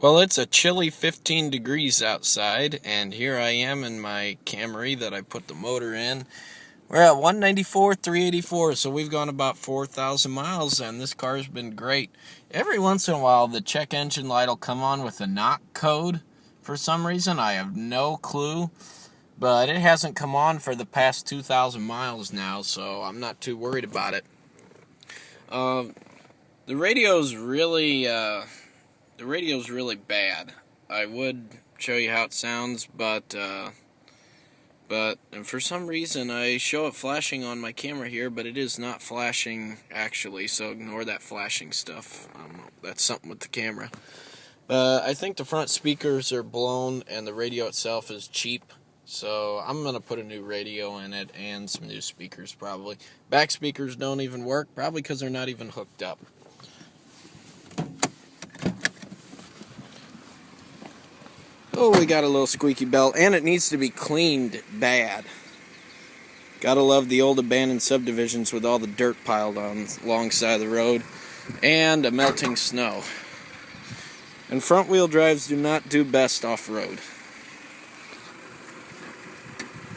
Well, it's a chilly 15 degrees outside, and here I am in my Camry that I put the motor in. We're at 194, 384, so we've gone about 4,000 miles, and this car's been great. Every once in a while, the check engine light will come on with a knock code for some reason. I have no clue, but it hasn't come on for the past 2,000 miles now, so I'm not too worried about it. The radio's really bad. I would show you how it sounds, but for some reason I show it flashing on my camera here, but it is not flashing actually, so ignore that flashing stuff. That's something with the camera. I think the front speakers are blown and the radio itself is cheap, so I'm going to put a new radio in it and some new speakers probably. Back speakers don't even work, probably because they're not even hooked up. Oh, we got a little squeaky belt, and it needs to be cleaned bad. Gotta love the old abandoned subdivisions with all the dirt piled on alongside of the road and a melting snow. And front-wheel drives do not do best off-road.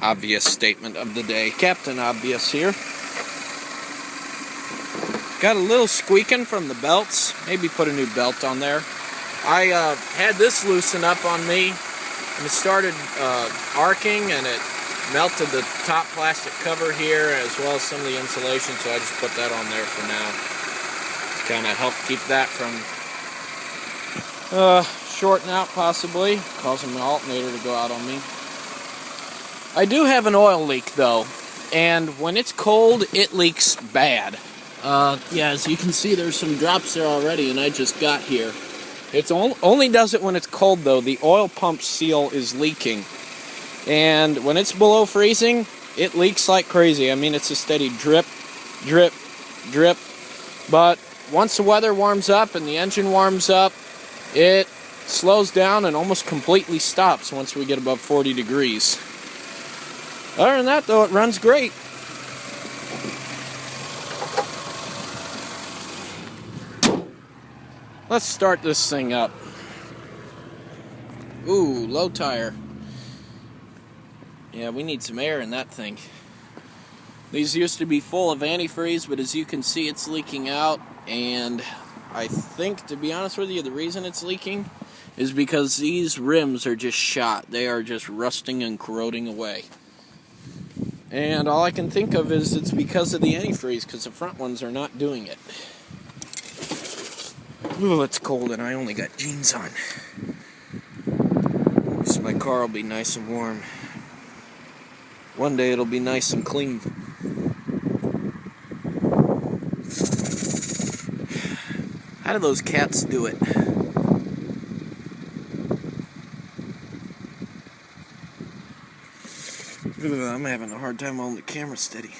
Obvious statement of the day. Captain Obvious here. Got a little squeaking from the belts. Maybe put a new belt on there. I had this loosen up on me, and it started arcing, and it melted the top plastic cover here, as well as some of the insulation, so I just put that on there for now. To kind of help keep that from shorting out, possibly, causing my alternator to go out on me. I do have an oil leak, though, and when it's cold, it leaks bad. Yeah, as you can see, there's some drops there already, and I just got here. It only does it when it's cold, though. The oil pump seal is leaking. And when it's below freezing, it leaks like crazy. I mean, it's a steady drip, drip, drip. But once the weather warms up and the engine warms up, it slows down and almost completely stops once we get above 40 degrees. Other than that, though, it runs great. Let's start this thing up. Ooh, low tire. Yeah, we need some air in that thing. These used to be full of antifreeze, but as you can see, it's leaking out. And I think, to be honest with you, the reason it's leaking is because these rims are just shot. They are just rusting and corroding away. And all I can think of is it's because of the antifreeze, because the front ones are not doing it. Ooh, it's cold and I only got jeans on. So my car will be nice and warm. One day it'll be nice and clean. How do those cats do it? Ooh, I'm having a hard time holding the camera steady.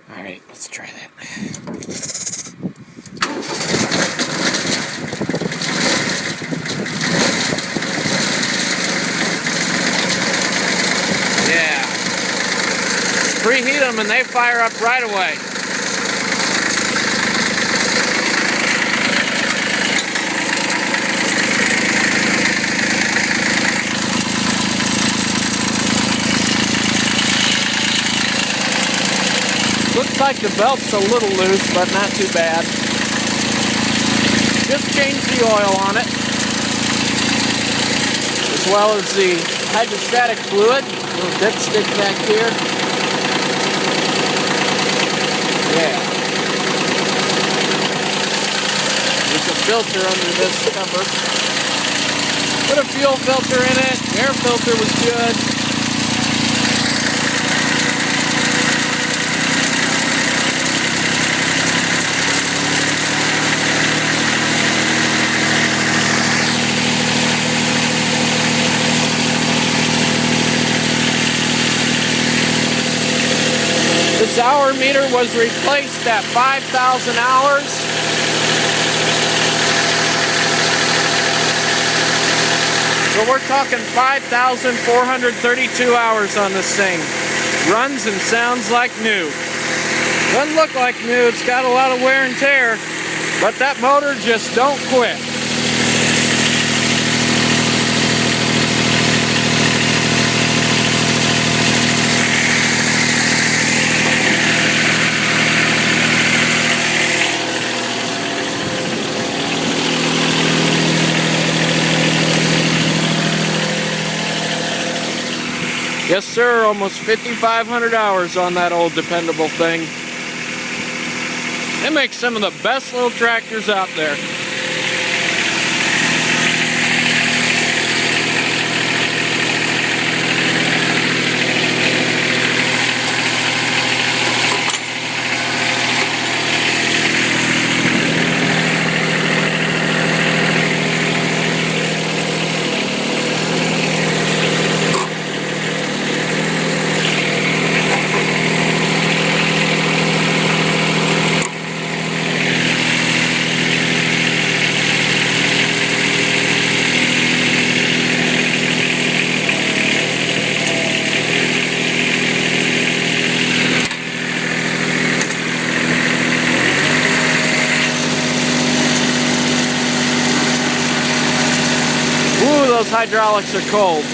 Alright, let's try that. Preheat them and they fire up right away. Looks like the belt's a little loose, but not too bad. Just change the oil on it, as well as the hydrostatic fluid. A little dipstick back here. Yeah. There's a filter under this cover. Put a fuel filter in it. Air filter was good. This hour meter was replaced at 5,000 hours. So we're talking 5,432 hours on this thing. Runs and sounds like new. Doesn't look like new, it's got a lot of wear and tear, but that motor just don't quit. Yes, sir, almost 5,500 hours on that old dependable thing. It makes some of the best little tractors out there. Ooh, those hydraulics are cold.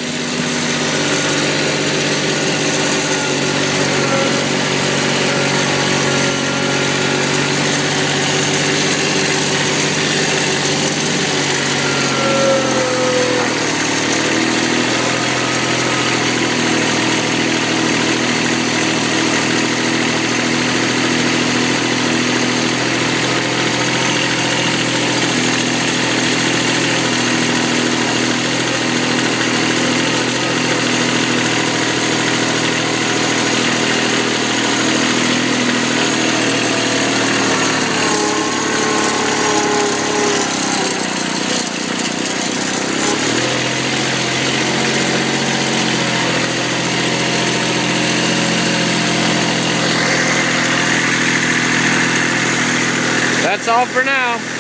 That's all for now.